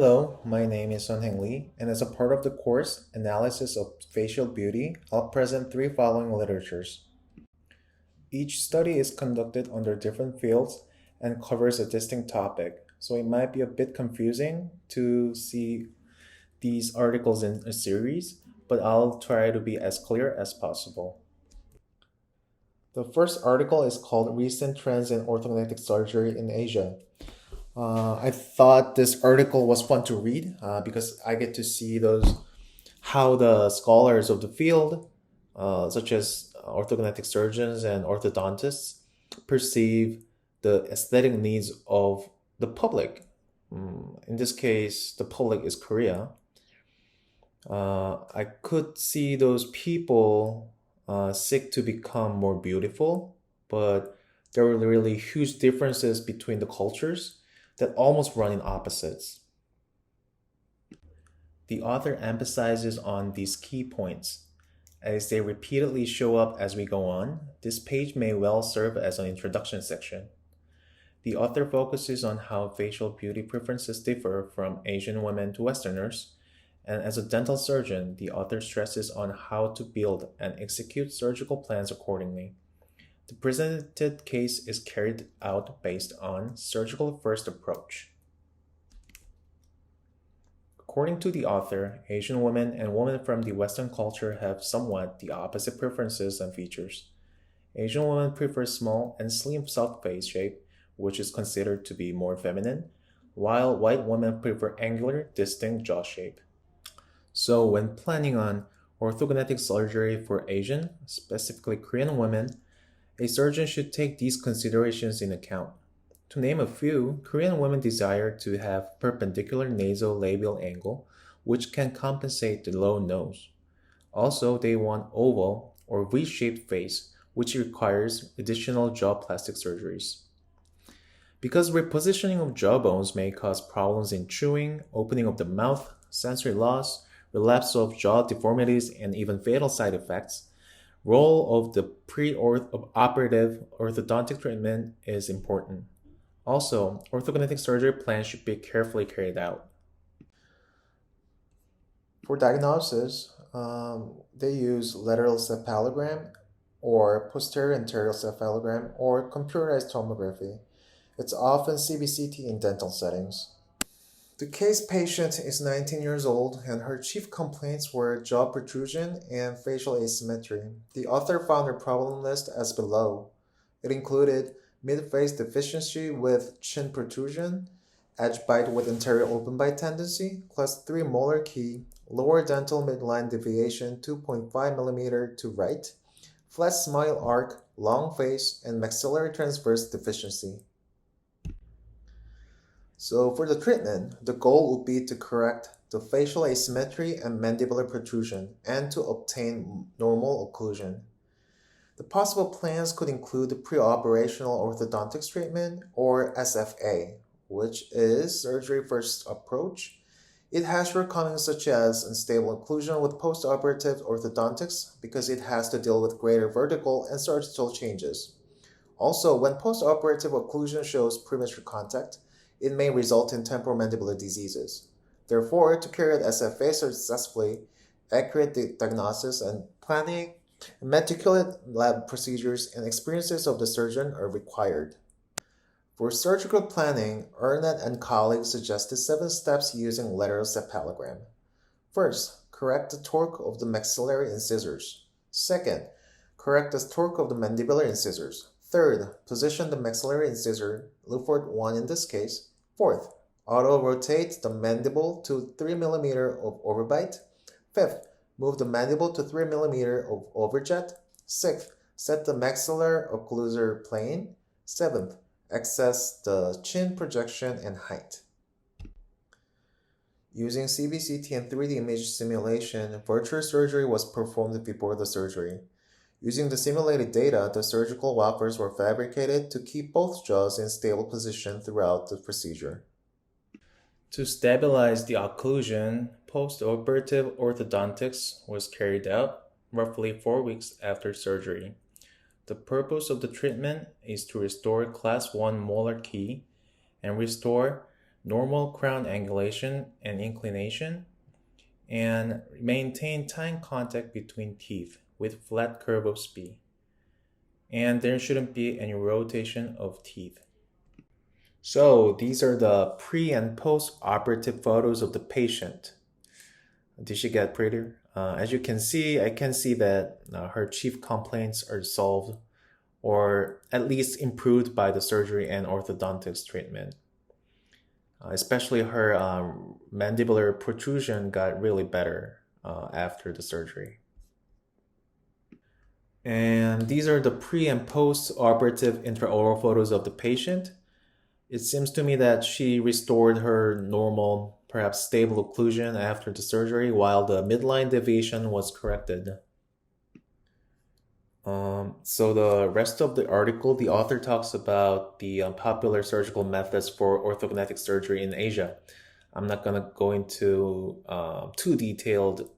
Hello, my name is Lee, and as a part of the course Analysis of Facial Beauty, I'll present three following literatures. Each study is conducted under different fields and covers a distinct topic, so it might be a bit confusing to see these articles in a series, but I'll try to be as clear as possible. The first article is called Recent Trends in Orthodontic Surgery in Asia. I thought this article was fun to read because I get to see how the scholars of the field, such as orthodontic surgeons and orthodontists, perceive the aesthetic needs of the public. In this case, the public is Korea. I could see those people seek to become more beautiful, but there were really huge differences between the cultures that almost run in opposites. The author emphasizes on these key points. As they repeatedly show up as we go on, this page may well serve as an introduction section. The author focuses on how facial beauty preferences differ from Asian women to Westerners, and as a dental surgeon, the author stresses on how to build and execute surgical plans accordingly. The presented case is carried out based on surgical first approach. According to the author, Asian women and women from the Western culture have somewhat the opposite preferences and features. Asian women prefer small and slim soft face shape, which is considered to be more feminine, while white women prefer angular, distinct jaw shape. So when planning on orthodontic surgery for Asian, specifically Korean women, a surgeon should take these considerations in account. To name a few, Korean women desire to have perpendicular nasolabial angle, which can compensate the low nose. Also, they want oval or V-shaped face, which requires additional jaw plastic surgeries. Because repositioning of jawbones may cause problems in chewing, opening of the mouth, sensory loss, relapse of jaw deformities, and even fatal side effects, role of the pre-operative orthodontic treatment is important. Also, orthodontic surgery plans should be carefully carried out. For diagnosis, they use lateral cephalogram or posterior anterior cephalogram or computerized tomography. It's often CBCT in dental settings. The case patient is 19 years old, and her chief complaints were jaw protrusion and facial asymmetry. The author found her problem list as below. It included mid-face deficiency with chin protrusion, edge bite with anterior open bite tendency, class 3 molar key, lower dental midline deviation 2.5 mm to right, flat smile arc, long face, and maxillary transverse deficiency. So for the treatment, the goal would be to correct the facial asymmetry and mandibular protrusion and to obtain normal occlusion. The possible plans could include the preoperational orthodontics treatment or SFA, which is surgery first approach. It has shortcomings such as unstable occlusion with postoperative orthodontics because it has to deal with greater vertical and sagittal changes. Also, when postoperative occlusion shows premature contact, it may result in temporomandibular diseases. Therefore, to carry out SFA successfully, accurate diagnosis and planning, meticulous lab procedures, and experiences of the surgeon are required. For surgical planning, Arnett and colleagues suggested 7 steps using lateral cephalogram. First, correct the torque of the maxillary incisors. Second, correct the torque of the mandibular incisors. Third, position the maxillary incisor, look for 1 in this case. Fourth, auto-rotate the mandible to 3 mm of overbite. Fifth, move the mandible to 3 mm of overjet. Sixth, set the maxillar occlusor plane. Seventh, access the chin projection and height. Using CBCT and 3D image simulation, virtual surgery was performed before the surgery. Using the simulated data, the surgical wafers were fabricated to keep both jaws in stable position throughout the procedure. To stabilize the occlusion, post-operative orthodontics was carried out roughly 4 weeks after surgery. The purpose of the treatment is to restore class 1 molar key and restore normal crown angulation and inclination, and maintain tight contact between teeth with flat curve of spee. And there shouldn't be any rotation of teeth. So these are the pre and post operative photos of the patient. Did she get prettier? As you can see, I can see that her chief complaints are solved or at least improved by the surgery and orthodontics treatment. Especially her mandibular protrusion got really better after the surgery. And these are the pre and post operative intraoral photos of the patient. It seems to me that she restored her normal, perhaps stable occlusion after the surgery, while the midline deviation was corrected. So the rest of the article, the author talks about the popular surgical methods for orthodontic surgery in Asia. I'm not going to go into too detailed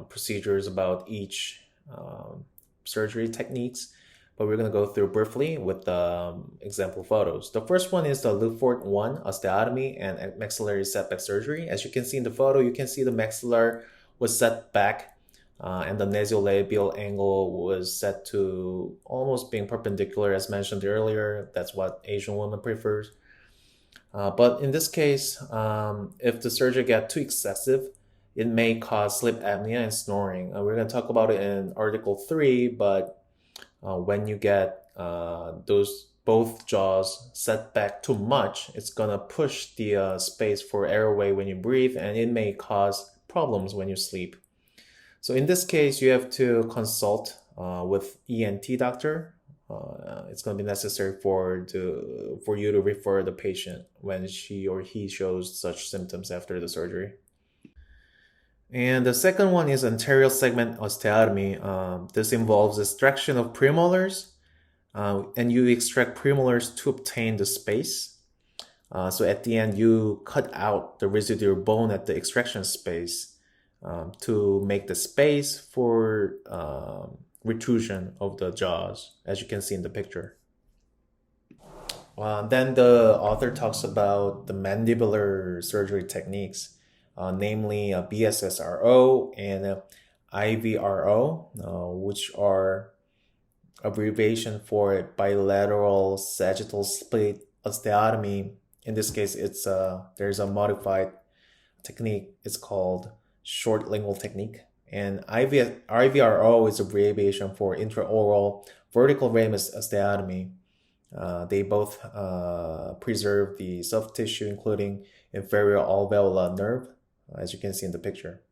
procedures about each surgery techniques, but we're going to go through briefly with the example photos. The first one is the Lefort 1 osteotomy and maxillary setback surgery. As you can see in the photo, you can see the maxillar was set back and the nasolabial angle was set to almost being perpendicular as mentioned earlier. That's what Asian woman prefers. But in this case, if the surgery got too excessive, it may cause sleep apnea and snoring. We're going to talk about it in Article 3, but when you get those both jaws set back too much, it's going to push the space for airway when you breathe, and it may cause problems when you sleep. So in this case, you have to consult with ENT doctor. It's going to be necessary for you to refer the patient when she or he shows such symptoms after the surgery. And the second one is anterior segment osteotomy. This involves extraction of premolars, and you extract premolars to obtain the space. So at the end, you cut out the residual bone at the extraction space to make the space for retrusion of the jaws, as you can see in the picture. Then the author talks about the mandibular surgery techniques, namely BSSRO and IVRO, which are abbreviation for bilateral sagittal split osteotomy. In this case, there's a modified technique. It's called short lingual technique. And IVRO is abbreviation for intraoral vertical ramus osteotomy. They both preserve the soft tissue, including inferior alveolar nerve, as you can see in the picture.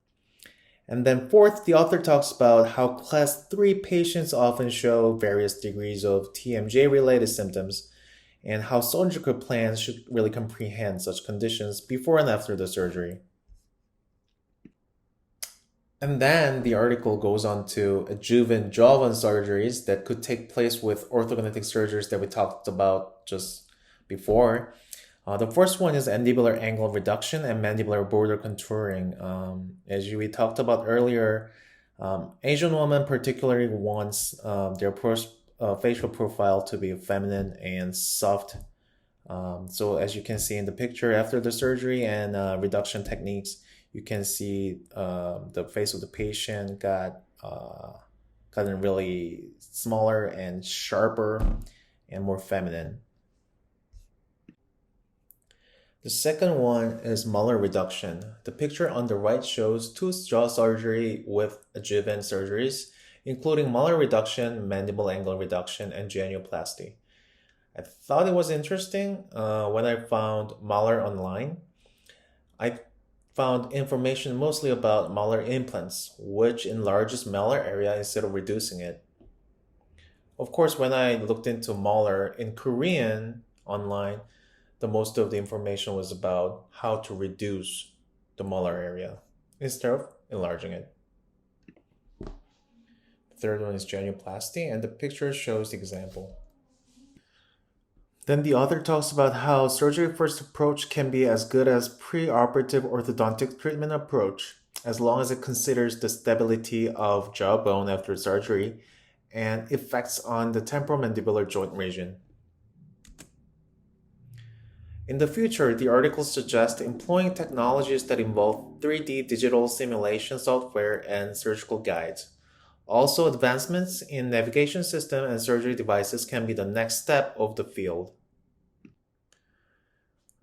And then fourth, the author talks about how class 3 patients often show various degrees of TMJ-related symptoms and how surgical plans should really comprehend such conditions before and after the surgery. And then the article goes on to adjuvant jawbone surgeries that could take place with orthodontic surgeries that we talked about just before. The first one is mandibular angle reduction and mandibular border contouring. As we talked about earlier, Asian women particularly wants their facial profile to be feminine and soft. So as you can see in the picture, after the surgery and reduction techniques, you can see the face of the patient gotten really smaller and sharper and more feminine. The second one is molar reduction. The picture on the right shows tooth jaw surgery with adjuvant surgeries, including molar reduction, mandible angle reduction, and genioplasty. I thought it was interesting when I found molar online. I found information mostly about molar implants, which enlarges molar area instead of reducing it. Of course, when I looked into molar in Korean online, the most of the information was about how to reduce the molar area instead of enlarging it. The third one is genioplasty, and the picture shows the example. Then the author talks about how surgery first approach can be as good as pre-operative orthodontic treatment approach, as long as it considers the stability of jawbone after surgery and effects on the temporomandibular joint region. In the future, the article suggests employing technologies that involve 3D digital simulation software and surgical guides. Also, advancements in navigation system and surgery devices can be the next step of the field.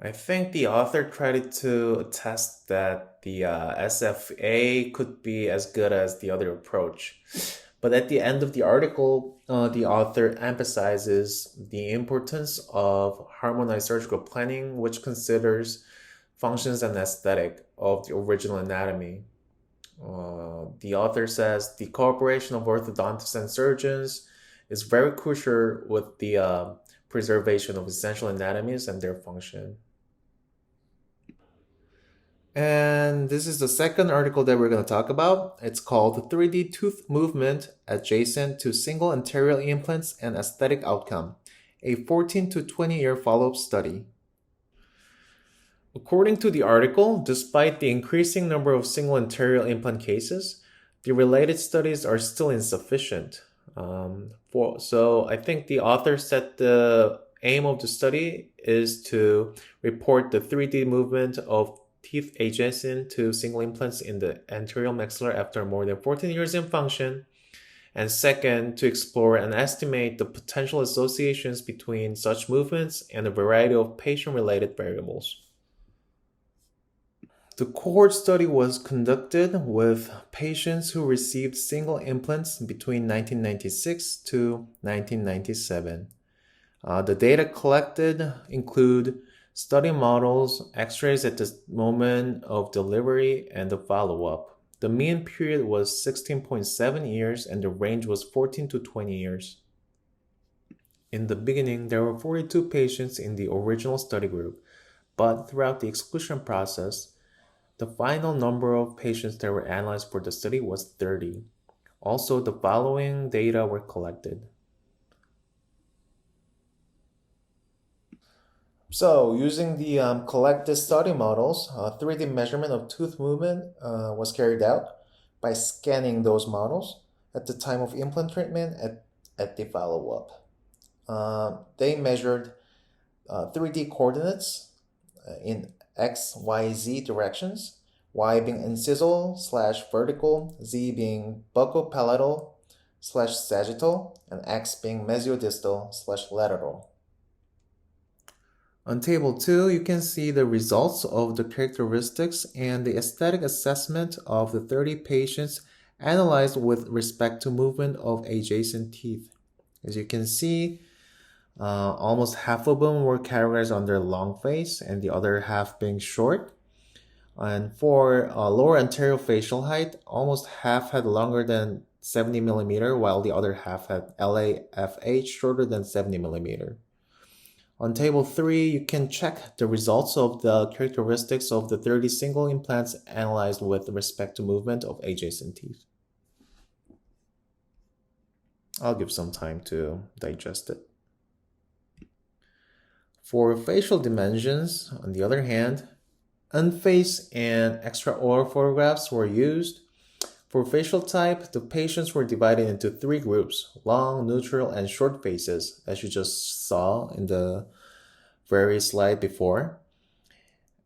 I think the author tried to attest that the SFA could be as good as the other approach. But at the end of the article, the author emphasizes the importance of harmonized surgical planning, which considers functions and aesthetic of the original anatomy. The author says the cooperation of orthodontists and surgeons is very crucial with the preservation of essential anatomies and their function. And this is the second article that we're going to talk about. It's called The 3D Tooth Movement Adjacent to Single Anterior Implants and Aesthetic Outcome, a 14 to 20-year follow-up study. According to the article, despite the increasing number of single anterior implant cases, the related studies are still insufficient. So I think the author said the aim of the study is to report the 3D movement of teeth adjacent to single implants in the anterior maxilla after more than 14 years in function. And second, to explore and estimate the potential associations between such movements and a variety of patient-related variables. The cohort study was conducted with patients who received single implants between 1996 to 1997. The data collected include study models, x-rays at the moment of delivery, and the follow-up. The mean period was 16.7 years and the range was 14 to 20 years. In the beginning, there were 42 patients in the original study group, but throughout the exclusion process, the final number of patients that were analyzed for the study was 30. Also, the following data were collected. So, using the collected study models, 3D measurement of tooth movement was carried out by scanning those models at the time of implant treatment at the follow-up. They measured 3D coordinates in X, Y, Z directions, Y being incisal/vertical, Z being buccal-palatal/sagittal, and X being mesiodistal/lateral. On table 2, you can see the results of the characteristics and the aesthetic assessment of the 30 patients analyzed with respect to movement of adjacent teeth. As you can see, almost half of them were categorized under long face and the other half being short. And for lower anterior facial height, almost half had longer than 70 millimeter, while the other half had LAFH shorter than 70 millimeter. On table 3, you can check the results of the characteristics of the 30 single implants analyzed with respect to movement of adjacent teeth. I'll give some time to digest it. For facial dimensions, on the other hand, unface and extraoral photographs were used. For facial type, the patients were divided into 3 groups, long, neutral, and short faces, as you just saw in the very slide before.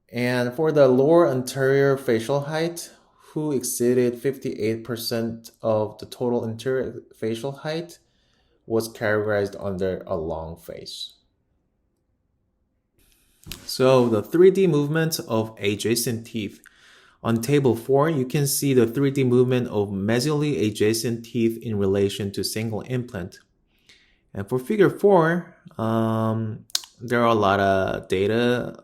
And for the lower anterior facial height, who exceeded 58% of the total anterior facial height, was categorized under a long face. So the 3D movement of adjacent teeth. On table 4, you can see the 3D movement of mesially adjacent teeth in relation to single implant. And for figure 4, there are a lot of data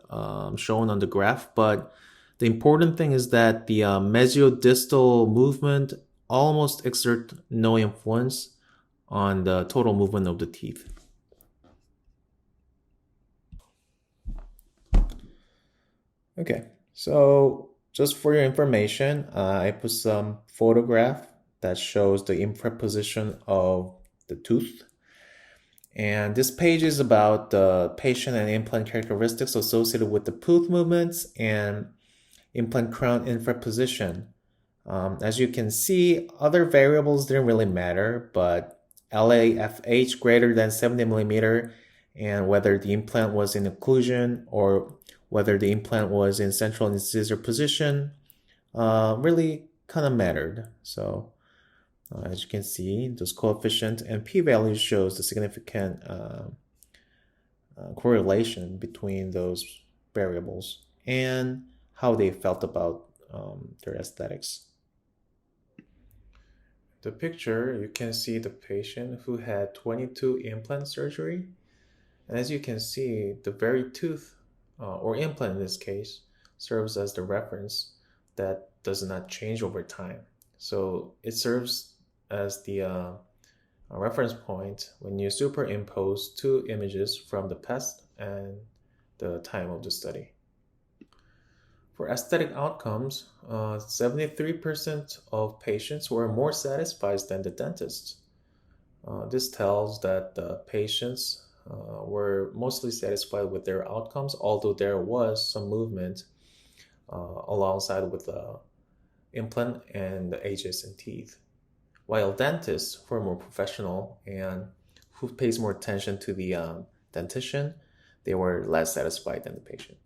shown on the graph, but the important thing is that the mesiodistal movement almost exert no influence on the total movement of the teeth. Okay, so just for your information, I put some photograph that shows the implant position of the tooth. And this page is about the patient and implant characteristics associated with the tooth movements and implant crown infra position. As you can see, other variables didn't really matter, but LAFH greater than 70 millimeter and whether the implant was in occlusion or whether the implant was in central incisor position really kind of mattered. So as you can see, those coefficient and p-value shows the significant correlation between those variables and how they felt about their aesthetics. The picture, you can see the patient who had 22 implant surgery. And as you can see, the very tooth or implant in this case serves as the reference that does not change over time. So it serves as the reference point when you superimpose two images from the past and the time of the study. For aesthetic outcomes, 73% of patients were more satisfied than the dentist. This tells that the patients were mostly satisfied with their outcomes, although there was some movement alongside with the implant and the adjacent teeth. While dentists, who are more professional and who pays more attention to the dentition, they were less satisfied than the patient.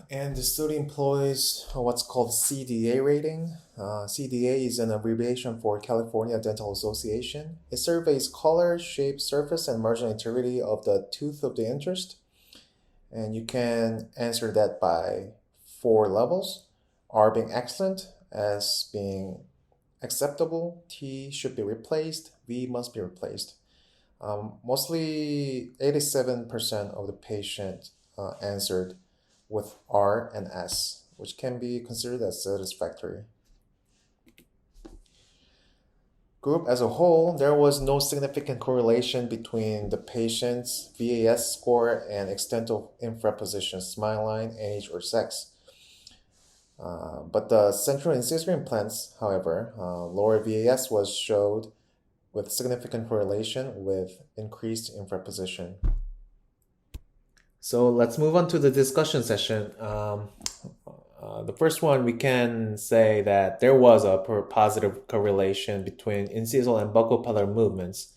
And the study employs what's called CDA rating. CDA is an abbreviation for California Dental Association. It surveys color, shape, surface, and marginal integrity of the tooth of the interest. And you can answer that by 4 levels. R being excellent, S being acceptable, T should be replaced, V must be replaced. Mostly 87% of the patient answered with R and S, which can be considered as satisfactory. Group as a whole, there was no significant correlation between the patient's VAS score and extent of infraposition, smile line, age, or sex. But the central incisor implants, however, lower VAS was showed with significant correlation with increased infraposition. So let's move on to the discussion session. The first one, we can say that there was a positive correlation between incisal and buccal movements.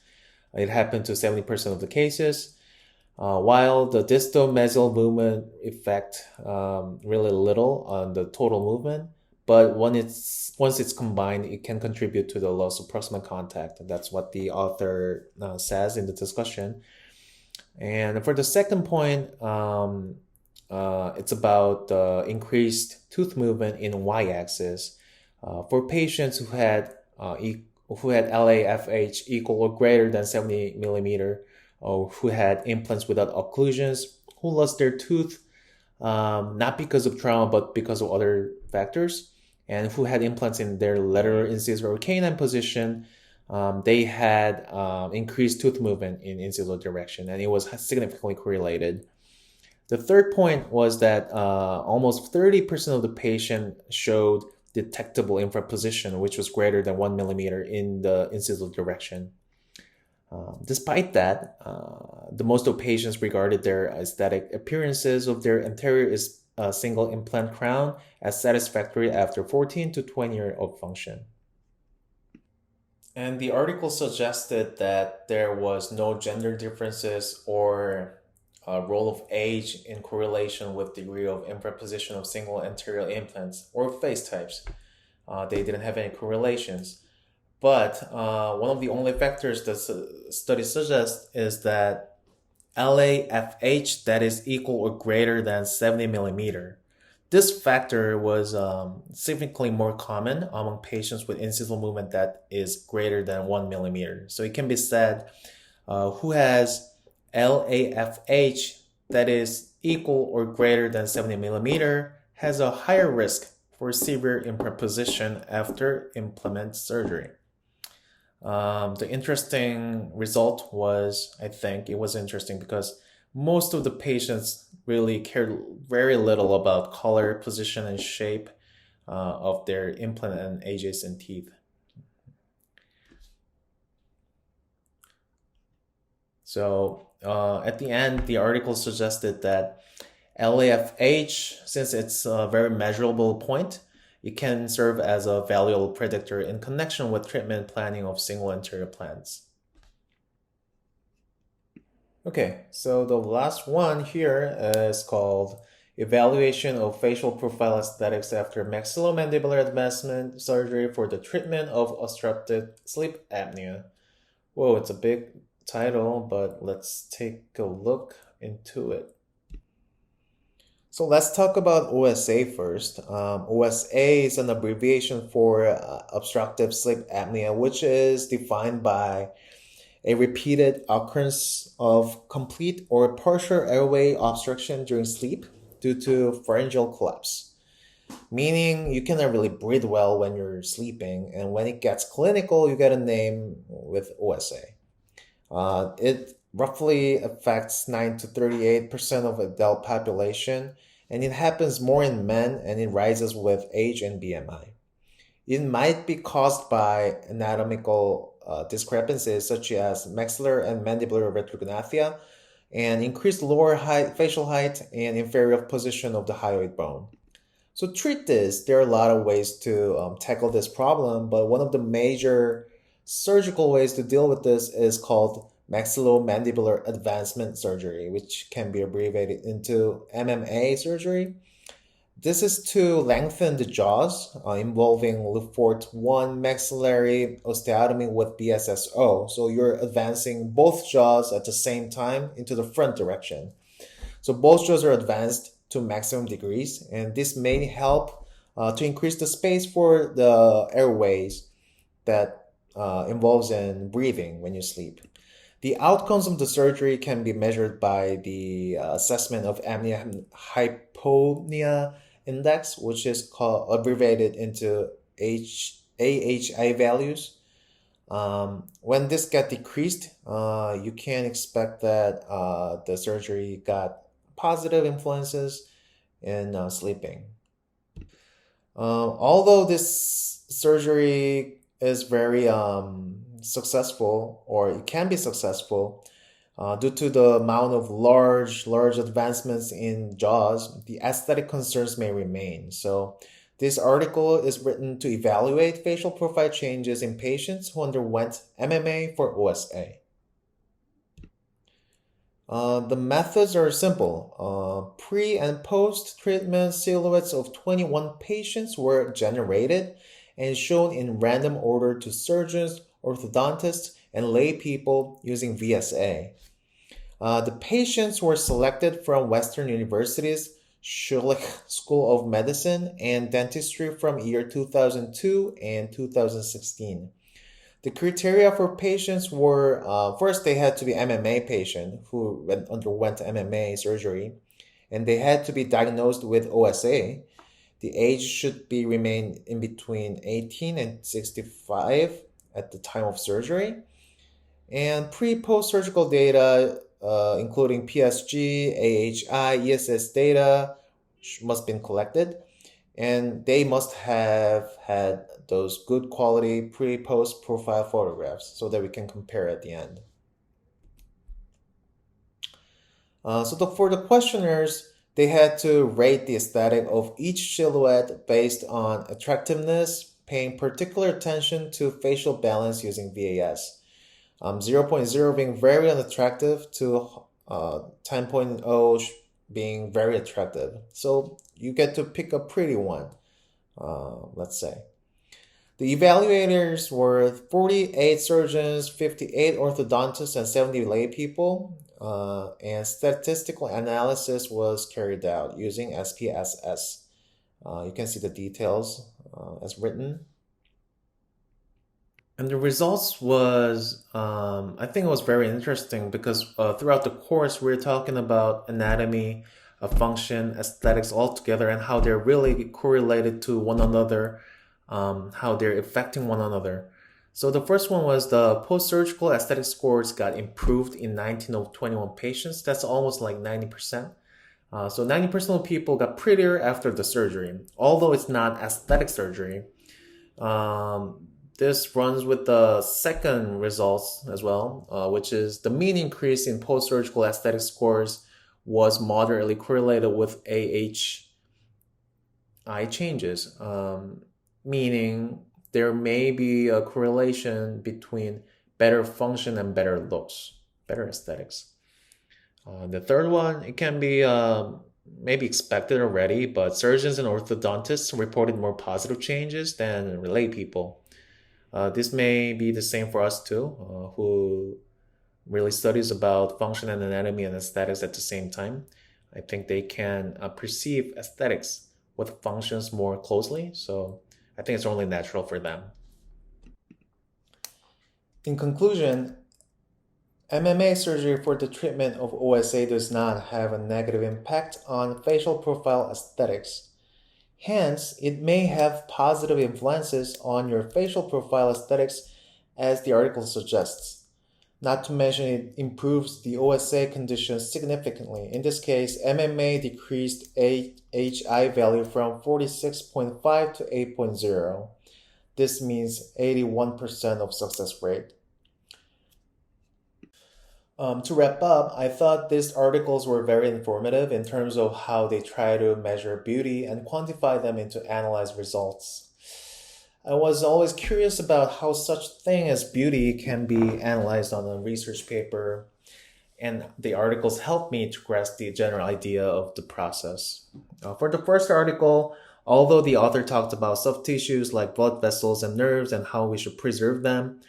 It happened to 70% of the cases, while the distal mesial movement effect really little on the total movement. But once it's combined, it can contribute to the loss of proximal contact. That's what the author says in the discussion. And for the second point, it's about increased tooth movement in y-axis for patients who had LAFH equal or greater than 70 millimeter, or who had implants without occlusions, who lost their tooth not because of trauma but because of other factors, and who had implants in their lateral incisor or canine position. They had increased tooth movement in incisal direction, and it was significantly correlated. The third point was that almost 30% of the patient showed detectable infraposition, which was greater than 1 millimeter in the incisal direction. Despite that, the most of patients regarded their aesthetic appearances of their anterior single implant crown as satisfactory after 14 to 20 years of function. And the article suggested that there was no gender differences or role of age in correlation with degree of infraposition of single anterior implants or face types. They didn't have any correlations. But one of the only factors the study suggests is that LAFH that is equal or greater than 70 millimeter. This factor was significantly more common among patients with incisal movement that is greater than 1 millimeter. So it can be said who has LAFH that is equal or greater than 70 millimeter has a higher risk for severe infraposition after implant surgery. The interesting result was, I think it was interesting because most of the patients really cared very little about color, position, and shape of their implant and adjacent teeth. So at the end, the article suggested that LAFH, since it's a very measurable point, it can serve as a valuable predictor in connection with treatment planning of single anterior plans. Okay, so the last one here is called Evaluation of Facial Profile Aesthetics After Maxillomandibular Advancement Surgery for the Treatment of Obstructive Sleep Apnea. Whoa, it's a big title, but let's take a look into it. So let's talk about OSA first. OSA is an abbreviation for obstructive sleep apnea, which is defined by a repeated occurrence of complete or partial airway obstruction during sleep due to pharyngeal collapse. Meaning you cannot really breathe well when you're sleeping, and when it gets clinical, you get a name with OSA. It roughly affects 9 to 38% of adult population, and it happens more in men and it rises with age and BMI. It might be caused by anatomical discrepancies such as maxillar and mandibular retrognathia and increased lower height, facial height and inferior position of the hyoid bone. So treat this. There are a lot of ways to tackle this problem, but one of the major surgical ways to deal with this is called maxillomandibular advancement surgery, which can be abbreviated into MMA surgery. This is to lengthen the jaws, involving Le Fort 1 maxillary osteotomy with BSSO. So you're advancing both jaws at the same time into the front direction. So both jaws are advanced to maximum degrees, and this may help to increase the space for the airways that involves in breathing when you sleep. The outcomes of the surgery can be measured by the assessment of apnea hypopnea index, which is called abbreviated into AHI values. When this get decreased, you can expect that the surgery got positive influences in sleeping. Although this surgery is very successful, or it can be successful, due to the amount of large advancements in jaws, the aesthetic concerns may remain. So this article is written to evaluate facial profile changes in patients who underwent MMA for OSA. The methods are simple. Pre and post treatment silhouettes of 21 patients were generated and shown in random order to surgeons, orthodontists, and lay people using VSA. The patients were selected from Western universities, Schulich School of Medicine, and Dentistry from year 2002 and 2016. The criteria for patients were first, they had to be MMA patient who underwent MMA surgery, and they had to be diagnosed with OSA. The age should be remain in between 18 and 65 at the time of surgery. And pre-post surgical data, including PSG, AHI, ESS data, must be collected, and they must have had those good quality pre-post profile photographs so that we can compare at the end. For the questionnaires, they had to rate the aesthetic of each silhouette based on attractiveness, paying particular attention to facial balance using VAS. 0.0 being very unattractive to 10.0 being very attractive. So you get to pick a pretty one, let's say. The evaluators were 48 surgeons, 58 orthodontists, and 70 lay people. And statistical analysis was carried out using SPSS. You can see the details as written. And the results was, I think it was very interesting because throughout the course, we're talking about anatomy, function, aesthetics all together, and how they're really correlated to one another, how they're affecting one another. So the first one was the post-surgical aesthetic scores got improved in 19 of 21 patients. That's almost like 90%. So 90% of people got prettier after the surgery, although it's not aesthetic surgery. This runs with the second results as well, which is the mean increase in post-surgical aesthetic scores was moderately correlated with AHI changes, meaning there may be a correlation between better function and better looks, better aesthetics. The third one, it can be maybe expected already, but surgeons and orthodontists reported more positive changes than lay people. This may be the same for us too, who really studies about function and anatomy and aesthetics at the same time. I think they can perceive aesthetics with functions more closely, so I think it's only natural for them. In conclusion, MMA surgery for the treatment of OSA does not have a negative impact on facial profile aesthetics. Hence, it may have positive influences on your facial profile aesthetics as the article suggests. Not to mention it improves the OSA condition significantly. In this case, MMA decreased AHI value from 46.5 to 8.0. This means 81% of success rate. To wrap up, I thought these articles were very informative in terms of how they try to measure beauty and quantify them into analyzed results. I was always curious about how such thing as beauty can be analyzed on a research paper, and the articles helped me to grasp the general idea of the process. For the first article, although the author talked about soft tissues like blood vessels and nerves and how we should preserve them,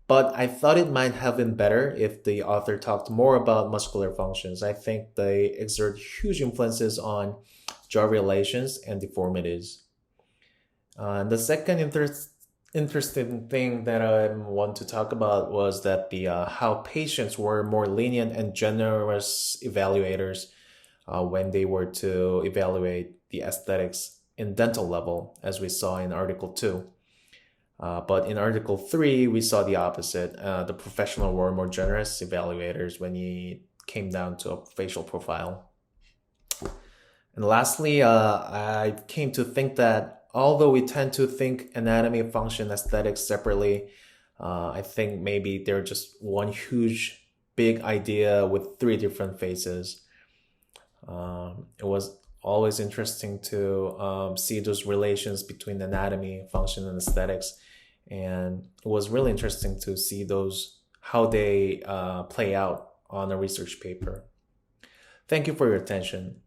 but I thought it might have been better if the author talked more about muscular functions. I think they exert huge influences on jaw relations and deformities. The second interesting thing that I want to talk about was that the how patients were more lenient and generous evaluators when they were to evaluate the aesthetics in dental level, as we saw in Article 2. But in Article 3, we saw the opposite. The professional were more generous evaluators when it came down to a facial profile. And lastly, I came to think that although we tend to think anatomy, function, aesthetics separately, I think maybe they're just one huge, big idea with three different faces. It was always interesting to see those relations between anatomy, function, and aesthetics. And it was really interesting to see those, how they play out on a research paper. Thank you for your attention.